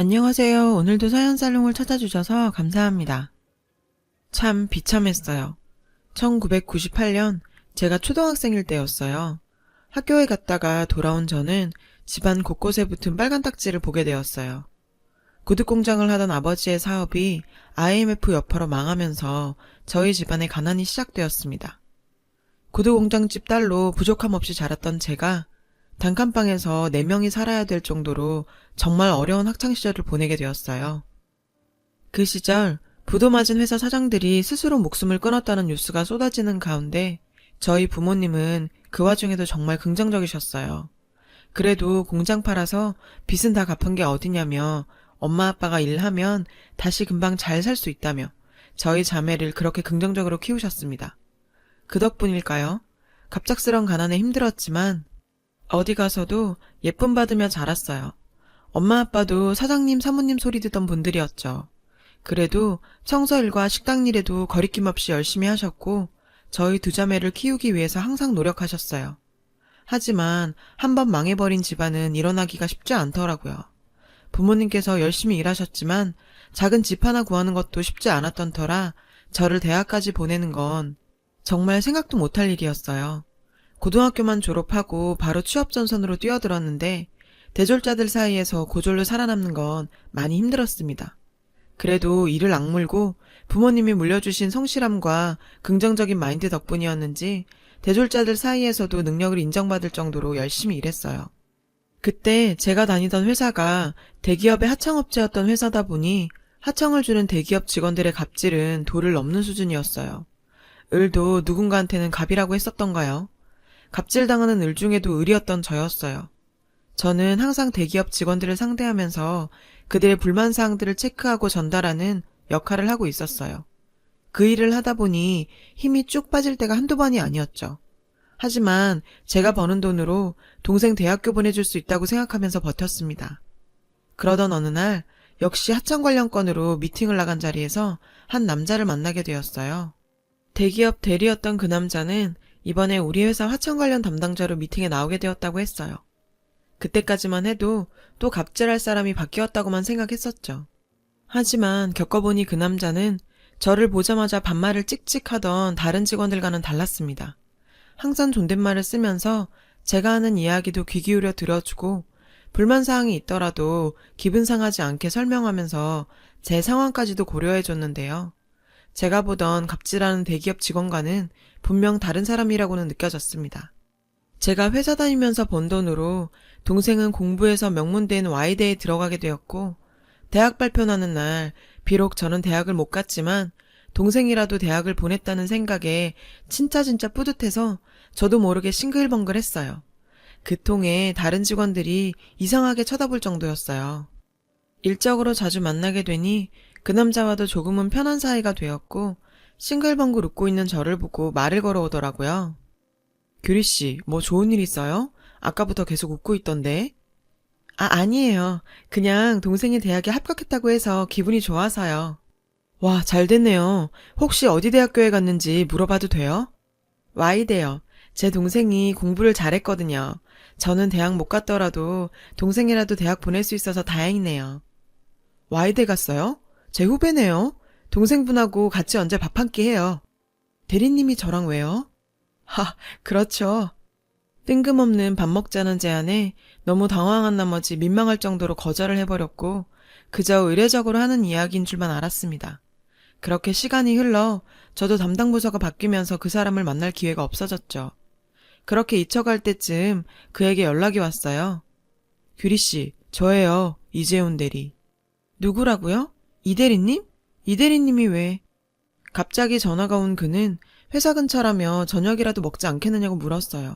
안녕하세요. 오늘도 사연살롱을 찾아주셔서 감사합니다. 참 비참했어요. 1998년 제가 초등학생일 때였어요. 학교에 갔다가 돌아온 저는 집안 곳곳에 붙은 빨간 딱지를 보게 되었어요. 구두공장을 하던 아버지의 사업이 IMF 여파로 망하면서 저희 집안의 가난이 시작되었습니다. 구두공장집 딸로 부족함 없이 자랐던 제가 단칸방에서 4명이 살아야 될 정도로 정말 어려운 학창시절을 보내게 되었어요. 그 시절 부도 맞은 회사 사장들이 스스로 목숨을 끊었다는 뉴스가 쏟아지는 가운데 저희 부모님은 그 와중에도 정말 긍정적이셨어요. 그래도 공장 팔아서 빚은 다 갚은 게 어디냐며 엄마 아빠가 일하면 다시 금방 잘 살 수 있다며 저희 자매를 그렇게 긍정적으로 키우셨습니다. 그 덕분일까요? 갑작스런 가난에 힘들었지만 어디 가서도 예쁨 받으며 자랐어요. 엄마 아빠도 사장님 사모님 소리 듣던 분들이었죠. 그래도 청소일과 식당일에도 거리낌 없이 열심히 하셨고 저희 두 자매를 키우기 위해서 항상 노력하셨어요. 하지만 한번 망해버린 집안은 일어나기가 쉽지 않더라고요. 부모님께서 열심히 일하셨지만 작은 집 하나 구하는 것도 쉽지 않았던 터라 저를 대학까지 보내는 건 정말 생각도 못할 일이었어요. 고등학교만 졸업하고 바로 취업전선으로 뛰어들었는데 대졸자들 사이에서 고졸로 살아남는 건 많이 힘들었습니다. 그래도 이를 악물고 부모님이 물려주신 성실함과 긍정적인 마인드 덕분이었는지 대졸자들 사이에서도 능력을 인정받을 정도로 열심히 일했어요. 그때 제가 다니던 회사가 대기업의 하청업체였던 회사다 보니 하청을 주는 대기업 직원들의 갑질은 도를 넘는 수준이었어요. 을도 누군가한테는 갑이라고 했었던가요? 갑질당하는 을 중에도 을이었던 저였어요. 저는 항상 대기업 직원들을 상대하면서 그들의 불만사항들을 체크하고 전달하는 역할을 하고 있었어요. 그 일을 하다 보니 힘이 쭉 빠질 때가 한두 번이 아니었죠. 하지만 제가 버는 돈으로 동생 대학교 보내줄 수 있다고 생각하면서 버텼습니다. 그러던 어느 날 역시 하청 관련 건으로 미팅을 나간 자리에서 한 남자를 만나게 되었어요. 대기업 대리였던 그 남자는 이번에 우리 회사 하청 관련 담당자로 미팅에 나오게 되었다고 했어요. 그때까지만 해도 또 갑질할 사람이 바뀌었다고만 생각했었죠. 하지만 겪어보니 그 남자는 저를 보자마자 반말을 찍찍하던 다른 직원들과는 달랐습니다. 항상 존댓말을 쓰면서 제가 하는 이야기도 귀 기울여 들어주고 불만사항이 있더라도 기분 상하지 않게 설명하면서 제 상황까지도 고려해줬는데요. 제가 보던 갑질하는 대기업 직원과는 분명 다른 사람이라고는 느껴졌습니다. 제가 회사 다니면서 번 돈으로 동생은 공부해서 명문대인 Y대에 들어가게 되었고 대학 발표나는 날 비록 저는 대학을 못 갔지만 동생이라도 대학을 보냈다는 생각에 진짜 뿌듯해서 저도 모르게 싱글벙글했어요. 그 통에 다른 직원들이 이상하게 쳐다볼 정도였어요. 일적으로 자주 만나게 되니 그 남자와도 조금은 편한 사이가 되었고 싱글벙글 웃고 있는 저를 보고 말을 걸어오더라고요. 규리씨, 뭐 좋은 일 있어요? 아까부터 계속 웃고 있던데. 아니에요. 그냥 동생이 대학에 합격했다고 해서 기분이 좋아서요. 와, 잘 됐네요. 혹시 어디 대학교에 갔는지 물어봐도 돼요? Y대요. 제 동생이 공부를 잘했거든요. 저는 대학 못 갔더라도 동생이라도 대학 보낼 수 있어서 다행이네요. Y대 갔어요? 제 후배네요. 동생분하고 같이 언제 밥 한 끼 해요. 대리님이 저랑 왜요? 그렇죠. 뜬금없는 밥 먹자는 제안에 너무 당황한 나머지 민망할 정도로 거절을 해버렸고 그저 의례적으로 하는 이야기인 줄만 알았습니다. 그렇게 시간이 흘러 저도 담당 부서가 바뀌면서 그 사람을 만날 기회가 없어졌죠. 그렇게 잊혀갈 때쯤 그에게 연락이 왔어요. 규리씨, 저예요. 이재훈 대리. 누구라고요? 이 대리님? 이 대리님이 왜? 갑자기 전화가 온 그는 회사 근처라며 저녁이라도 먹지 않겠느냐고 물었어요.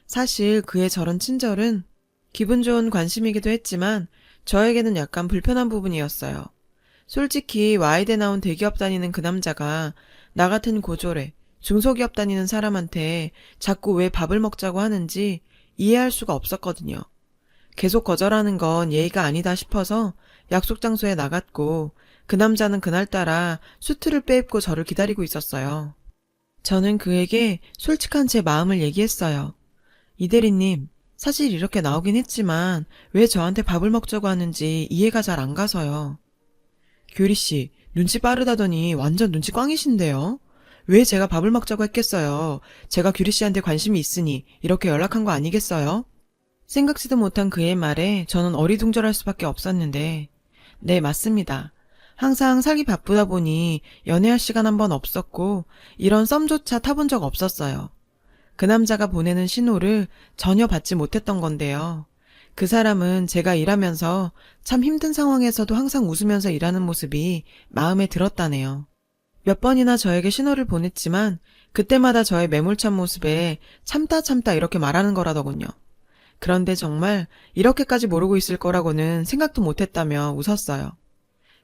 사실 그의 저런 친절은 기분 좋은 관심이기도 했지만 저에게는 약간 불편한 부분이었어요. 솔직히 Y대 나온 대기업 다니는 그 남자가 나 같은 고졸에 중소기업 다니는 사람한테 자꾸 왜 밥을 먹자고 하는지 이해할 수가 없었거든요. 계속 거절하는 건 예의가 아니다 싶어서 약속 장소에 나갔고 그 남자는 그날따라 수트를 빼입고 저를 기다리고 있었어요. 저는 그에게 솔직한 제 마음을 얘기했어요. 이 대리님, 사실 이렇게 나오긴 했지만 왜 저한테 밥을 먹자고 하는지 이해가 잘 안 가서요. 규리 씨, 눈치 빠르다더니 완전 눈치 꽝이신데요? 왜 제가 밥을 먹자고 했겠어요? 제가 규리 씨한테 관심이 있으니 이렇게 연락한 거 아니겠어요? 생각지도 못한 그의 말에 저는 어리둥절할 수밖에 없었는데, 네, 맞습니다. 항상 살기 바쁘다 보니 연애할 시간 한 번 없었고 이런 썸조차 타본 적 없었어요. 그 남자가 보내는 신호를 전혀 받지 못했던 건데요. 그 사람은 제가 일하면서 참 힘든 상황에서도 항상 웃으면서 일하는 모습이 마음에 들었다네요. 몇 번이나 저에게 신호를 보냈지만 그때마다 저의 매몰찬 모습에 참다 이렇게 말하는 거라더군요. 그런데 정말 이렇게까지 모르고 있을 거라고는 생각도 못했다며 웃었어요.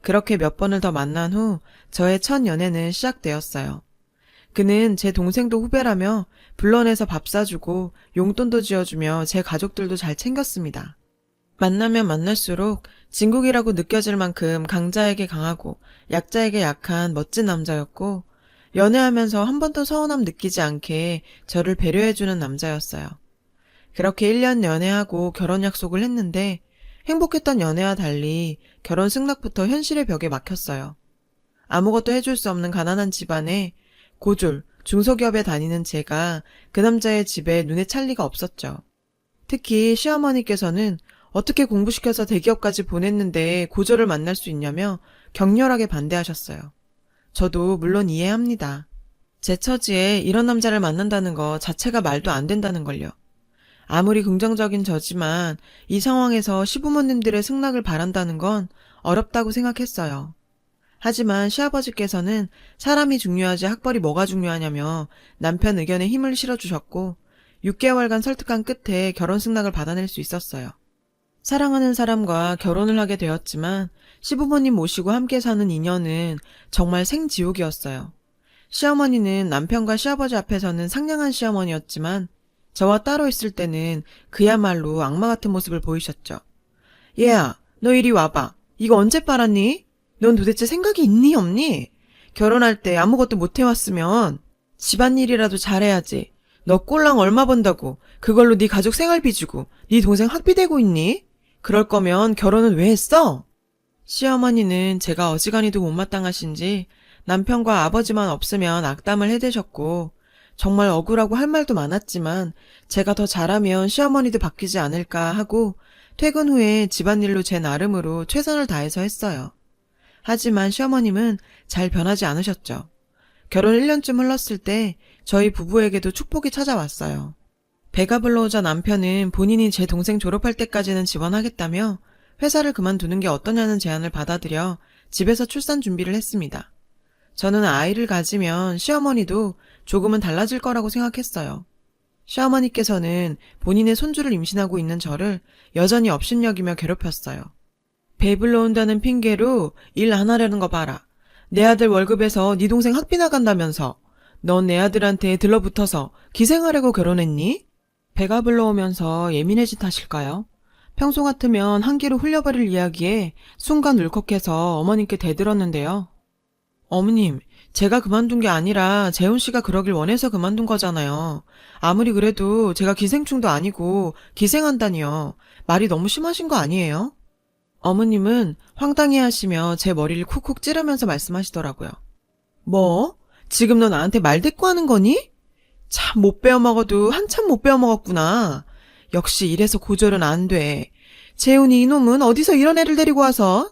그렇게 몇 번을 더 만난 후 저의 첫 연애는 시작되었어요. 그는 제 동생도 후배라며 불러내서 밥 사주고 용돈도 지어주며 제 가족들도 잘 챙겼습니다. 만나면 만날수록 진국이라고 느껴질 만큼 강자에게 강하고 약자에게 약한 멋진 남자였고 연애하면서 한 번도 서운함 느끼지 않게 저를 배려해주는 남자였어요. 그렇게 1년 연애하고 결혼 약속을 했는데 행복했던 연애와 달리 결혼 승낙부터 현실의 벽에 막혔어요. 아무것도 해줄 수 없는 가난한 집안에 고졸, 중소기업에 다니는 제가 그 남자의 집에 눈에 찰 리가 없었죠. 특히 시어머니께서는 어떻게 공부시켜서 대기업까지 보냈는데 고졸을 만날 수 있냐며 격렬하게 반대하셨어요. 저도 물론 이해합니다. 제 처지에 이런 남자를 만난다는 거 자체가 말도 안 된다는 걸요. 아무리 긍정적인 저지만 이 상황에서 시부모님들의 승낙을 바란다는 건 어렵다고 생각했어요. 하지만 시아버지께서는 사람이 중요하지 학벌이 뭐가 중요하냐며 남편 의견에 힘을 실어주셨고 6개월간 설득한 끝에 결혼 승낙을 받아낼 수 있었어요. 사랑하는 사람과 결혼을 하게 되었지만 시부모님 모시고 함께 사는 인연은 정말 생지옥이었어요. 시어머니는 남편과 시아버지 앞에서는 상냥한 시어머니였지만 저와 따로 있을 때는 그야말로 악마 같은 모습을 보이셨죠. 얘야, 너 이리 와봐. 이거 언제 빨았니? 넌 도대체 생각이 있니 없니? 결혼할 때 아무것도 못 해왔으면 집안일이라도 잘해야지. 너 꼴랑 얼마 번다고 그걸로 네 가족 생활비 주고 네 동생 학비 대고 있니? 그럴 거면 결혼은 왜 했어? 시어머니는 제가 어지간히도 못마땅하신지 남편과 아버지만 없으면 악담을 해대셨고 정말 억울하고 할 말도 많았지만 제가 더 잘하면 시어머니도 바뀌지 않을까 하고 퇴근 후에 집안일로 제 나름으로 최선을 다해서 했어요. 하지만 시어머님은 잘 변하지 않으셨죠. 결혼 1년쯤 흘렀을 때 저희 부부에게도 축복이 찾아왔어요. 배가 불러오자 남편은 본인이 제 동생 졸업할 때까지는 지원하겠다며 회사를 그만두는 게 어떠냐는 제안을 받아들여 집에서 출산 준비를 했습니다. 저는 아이를 가지면 시어머니도 조금은 달라질 거라고 생각했어요. 시어머니께서는 본인의 손주를 임신하고 있는 저를 여전히 업신여기며 괴롭혔어요. 배불러 온다는 핑계로 일 안 하려는 거 봐라. 내 아들 월급에서 네 동생 학비 나간다면서. 넌 내 아들한테 들러붙어서 기생하려고 결혼했니? 배가 불러오면서 예민해진 탓일까요? 평소 같으면 한 귀로 흘려버릴 이야기에 순간 울컥해서 어머님께 대들었는데요. 어머님, 제가 그만둔 게 아니라 재훈 씨가 그러길 원해서 그만둔 거잖아요. 아무리 그래도 제가 기생충도 아니고 기생한다니요. 말이 너무 심하신 거 아니에요? 어머님은 황당해 하시며 제 머리를 쿡쿡 찌르면서 말씀하시더라고요. 뭐? 지금 너 나한테 말대꾸하는 거니? 참 못 배워먹어도 한참 못 배워먹었구나. 역시 이래서 고졸은 안 돼. 재훈이 이놈은 어디서 이런 애를 데리고 와서?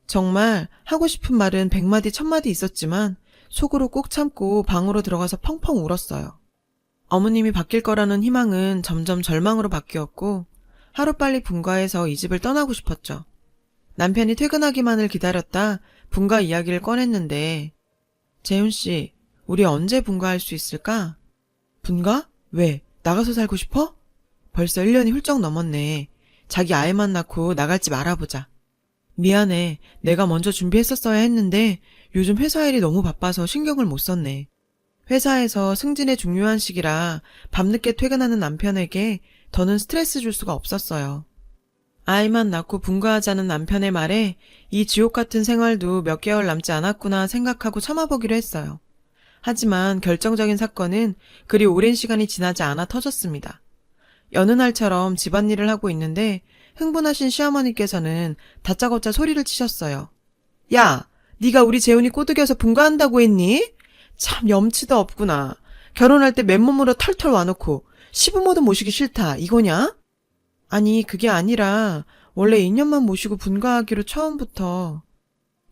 정말 하고 싶은 말은 100마디 1000마디 있었지만 속으로 꾹 참고 방으로 들어가서 펑펑 울었어요. 어머님이 바뀔 거라는 희망은 점점 절망으로 바뀌었고 하루빨리 분가해서 이 집을 떠나고 싶었죠. 남편이 퇴근하기만을 기다렸다 분가 이야기를 꺼냈는데 재훈씨, 우리 언제 분가할 수 있을까? 분가? 왜? 나가서 살고 싶어? 벌써 1년이 훌쩍 넘었네. 자기 아이만 낳고 나갈 집 알아보자. 미안해. 내가 먼저 준비했었어야 했는데 요즘 회사 일이 너무 바빠서 신경을 못 썼네. 회사에서 승진의 중요한 시기라 밤늦게 퇴근하는 남편에게 더는 스트레스 줄 수가 없었어요. 아이만 낳고 분가하자는 남편의 말에 이 지옥 같은 생활도 몇 개월 남지 않았구나 생각하고 참아보기로 했어요. 하지만 결정적인 사건은 그리 오랜 시간이 지나지 않아 터졌습니다. 여느 날처럼 집안일을 하고 있는데 흥분하신 시어머니께서는 다짜고짜 소리를 치셨어요. 야, 네가 우리 재훈이 꼬드겨서 분가한다고 했니? 참 염치도 없구나. 결혼할 때 맨몸으로 털털 와놓고 시부모도 모시기 싫다 이거냐? 아니 그게 아니라 원래 2년만 모시고 분가하기로 처음부터.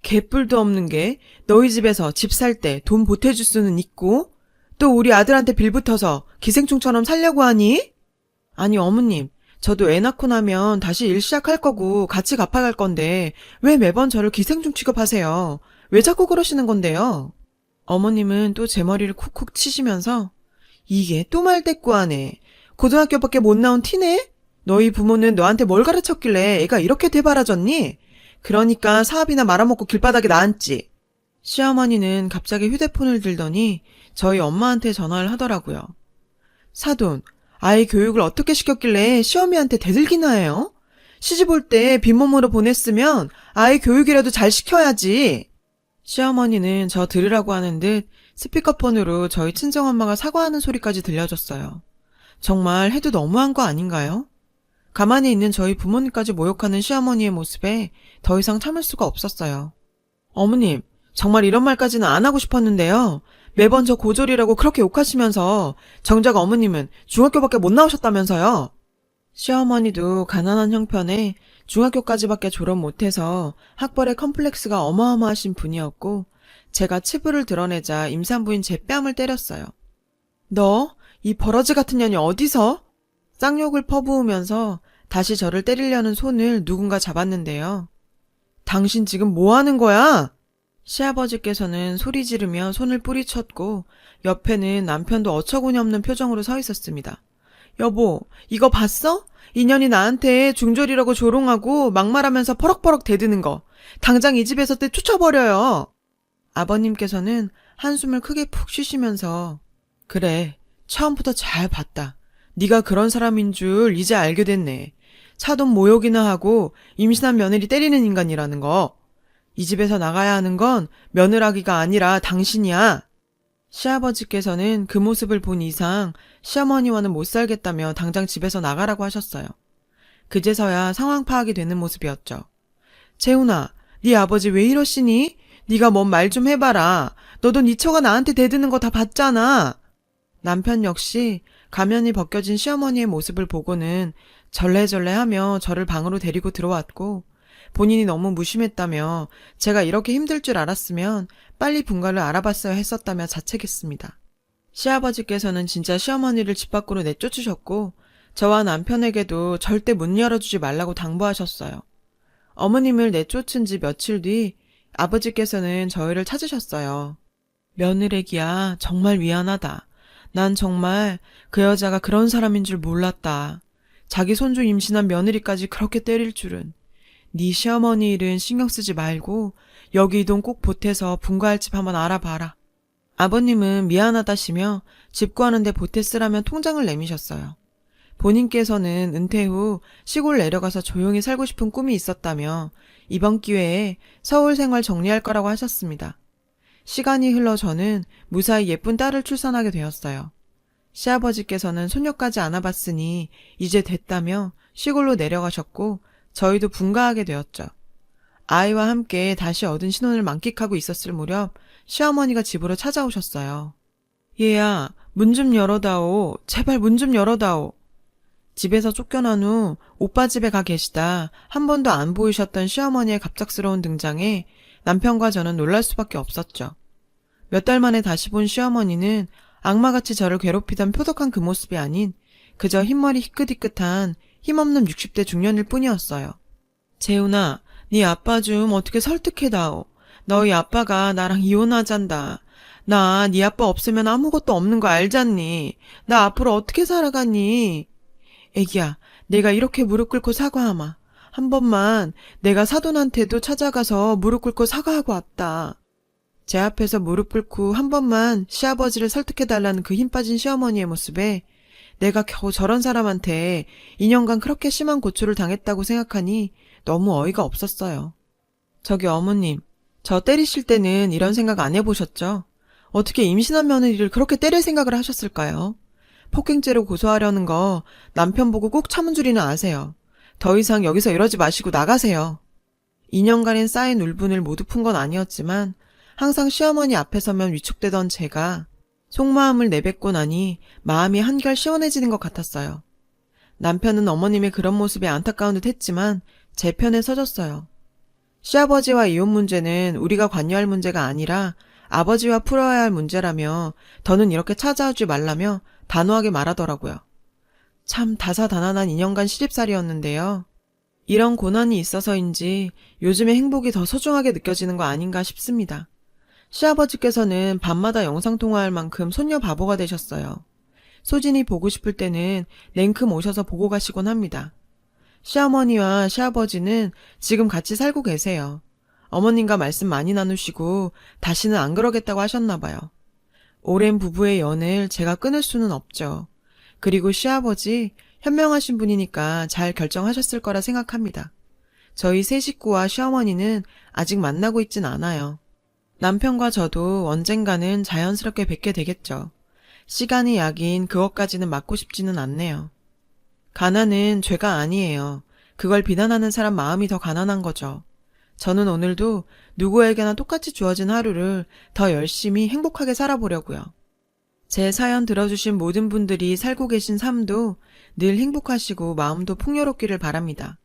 개뿔도 없는 게 너희 집에서 집 살 때 돈 보태줄 수는 있고 또 우리 아들한테 빌붙어서 기생충처럼 살려고 하니? 아니 어머님, 저도 애 낳고 나면 다시 일 시작할 거고 같이 갚아갈 건데 왜 매번 저를 기생충 취급하세요? 왜 자꾸 그러시는 건데요? 어머님은 또 제 머리를 쿡쿡 치시면서 이게 또 말대꾸하네. 고등학교밖에 못 나온 티네? 너희 부모는 너한테 뭘 가르쳤길래 애가 이렇게 대바라졌니? 그러니까 사업이나 말아먹고 길바닥에 나앉지. 시어머니는 갑자기 휴대폰을 들더니 저희 엄마한테 전화를 하더라고요. 사돈, 아이 교육을 어떻게 시켰길래 시어미한테 대들기나 해요? 시집 올 때 빈몸으로 보냈으면 아이 교육이라도 잘 시켜야지. 시어머니는 저 들으라고 하는 듯 스피커폰으로 저희 친정엄마가 사과하는 소리까지 들려줬어요. 정말 해도 너무한 거 아닌가요? 가만히 있는 저희 부모님까지 모욕하는 시어머니의 모습에 더 이상 참을 수가 없었어요. 어머님, 정말 이런 말까지는 안 하고 싶었는데요. 매번 저 고졸이라고 그렇게 욕하시면서 정작 어머님은 중학교밖에 못 나오셨다면서요. 시어머니도 가난한 형편에 중학교까지밖에 졸업 못해서 학벌에 컴플렉스가 어마어마하신 분이었고 제가 치부를 드러내자 임산부인 제 뺨을 때렸어요. 너, 이 버러지 같은 년이 어디서? 쌍욕을 퍼부으면서 다시 저를 때리려는 손을 누군가 잡았는데요. 당신 지금 뭐 하는 거야? 시아버지께서는 소리 지르며 손을 뿌리쳤고 옆에는 남편도 어처구니 없는 표정으로 서 있었습니다. 여보, 이거 봤어? 인연이 나한테 중졸이라고 조롱하고 막말하면서 퍼럭퍼럭 대드는 거. 당장 이 집에서 쫓아버려요. 아버님께서는 한숨을 크게 푹 쉬시면서 그래, 처음부터 잘 봤다. 네가 그런 사람인 줄 이제 알게 됐네. 사돈 모욕이나 하고 임신한 며느리 때리는 인간이라는 거. 이 집에서 나가야 하는 건 며느라기가 아니라 당신이야. 시아버지께서는 그 모습을 본 이상 시어머니와는 못 살겠다며 당장 집에서 나가라고 하셨어요. 그제서야 상황 파악이 되는 모습이었죠. 재훈아, 네 아버지 왜 이러시니? 네가 뭔 말 좀 해봐라. 너도 네 처가 나한테 대드는 거 다 봤잖아. 남편 역시 가면이 벗겨진 시어머니의 모습을 보고는 절레절레하며 저를 방으로 데리고 들어왔고 본인이 너무 무심했다며 제가 이렇게 힘들 줄 알았으면 빨리 분가를 알아봤어야 했었다며 자책했습니다. 시아버지께서는 진짜 시어머니를 집 밖으로 내쫓으셨고 저와 남편에게도 절대 문 열어주지 말라고 당부하셨어요. 어머님을 내쫓은 지 며칠 뒤 아버지께서는 저희를 찾으셨어요. 며느리기야 정말 미안하다. 난 정말 그 여자가 그런 사람인 줄 몰랐다. 자기 손주 임신한 며느리까지 그렇게 때릴 줄은. 네 시어머니 일은 신경 쓰지 말고 여기 이 돈 꼭 보태서 분가할 집 한번 알아봐라. 아버님은 미안하다시며 집 구하는데 보태 쓰라면 통장을 내미셨어요. 본인께서는 은퇴 후 시골 내려가서 조용히 살고 싶은 꿈이 있었다며 이번 기회에 서울 생활 정리할 거라고 하셨습니다. 시간이 흘러 저는 무사히 예쁜 딸을 출산하게 되었어요. 시아버지께서는 손녀까지 안아봤으니 이제 됐다며 시골로 내려가셨고 저희도 분가하게 되었죠. 아이와 함께 다시 얻은 신혼을 만끽하고 있었을 무렵 시어머니가 집으로 찾아오셨어요. 얘야, 문 좀 열어다오. 제발 문 좀 열어다오. 집에서 쫓겨난 후 오빠 집에 가 계시다 한 번도 안 보이셨던 시어머니의 갑작스러운 등장에 남편과 저는 놀랄 수밖에 없었죠. 몇 달 만에 다시 본 시어머니는 악마같이 저를 괴롭히던 표독한 그 모습이 아닌 그저 흰머리 희끗희끗한 힘없는 60대 중년일 뿐이었어요. 재훈아, 네 아빠 좀 어떻게 설득해다오. 너희 아빠가 나랑 이혼하잔다. 나 네 아빠 없으면 아무것도 없는 거 알잖니. 나 앞으로 어떻게 살아가니. 애기야, 내가 이렇게 무릎 꿇고 사과하마. 한 번만 내가 사돈한테도 찾아가서 무릎 꿇고 사과하고 왔다. 제 앞에서 무릎 꿇고 한 번만 시아버지를 설득해달라는 그 힘 빠진 시어머니의 모습에 내가 겨우 저런 사람한테 2년간 그렇게 심한 고초를 당했다고 생각하니 너무 어이가 없었어요. 저기 어머님, 저 때리실 때는 이런 생각 안 해보셨죠? 어떻게 임신한 며느리를 그렇게 때릴 생각을 하셨을까요? 폭행죄로 고소하려는 거 남편 보고 꼭 참은 줄이는 아세요. 더 이상 여기서 이러지 마시고 나가세요. 2년간의 쌓인 울분을 모두 푼 건 아니었지만 항상 시어머니 앞에 서면 위축되던 제가 속마음을 내뱉고 나니 마음이 한결 시원해지는 것 같았어요. 남편은 어머님의 그런 모습에 안타까운 듯 했지만 제 편에 서줬어요. 시아버지와 이혼 문제는 우리가 관여할 문제가 아니라 아버지와 풀어야 할 문제라며 더는 이렇게 찾아오지 말라며 단호하게 말하더라고요. 참 다사다난한 2년간 시집살이였는데요. 이런 고난이 있어서인지 요즘의 행복이 더 소중하게 느껴지는 거 아닌가 싶습니다. 시아버지께서는 밤마다 영상통화할 만큼 손녀 바보가 되셨어요. 소진이 보고 싶을 때는 냉큼 오셔서 보고 가시곤 합니다. 시어머니와 시아버지는 지금 같이 살고 계세요. 어머님과 말씀 많이 나누시고 다시는 안 그러겠다고 하셨나 봐요. 오랜 부부의 연을 제가 끊을 수는 없죠. 그리고 시아버지 현명하신 분이니까 잘 결정하셨을 거라 생각합니다. 저희 세 식구와 시어머니는 아직 만나고 있진 않아요. 남편과 저도 언젠가는 자연스럽게 뵙게 되겠죠. 시간이 약인 그것까지는 맞고 싶지는 않네요. 가난은 죄가 아니에요. 그걸 비난하는 사람 마음이 더 가난한 거죠. 저는 오늘도 누구에게나 똑같이 주어진 하루를 더 열심히 행복하게 살아보려고요. 제 사연 들어주신 모든 분들이 살고 계신 삶도 늘 행복하시고 마음도 풍요롭기를 바랍니다.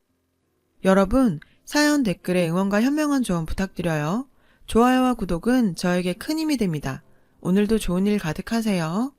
여러분, 사연 댓글에 응원과 현명한 조언 부탁드려요. 좋아요와 구독은 저에게 큰 힘이 됩니다. 오늘도 좋은 일 가득하세요.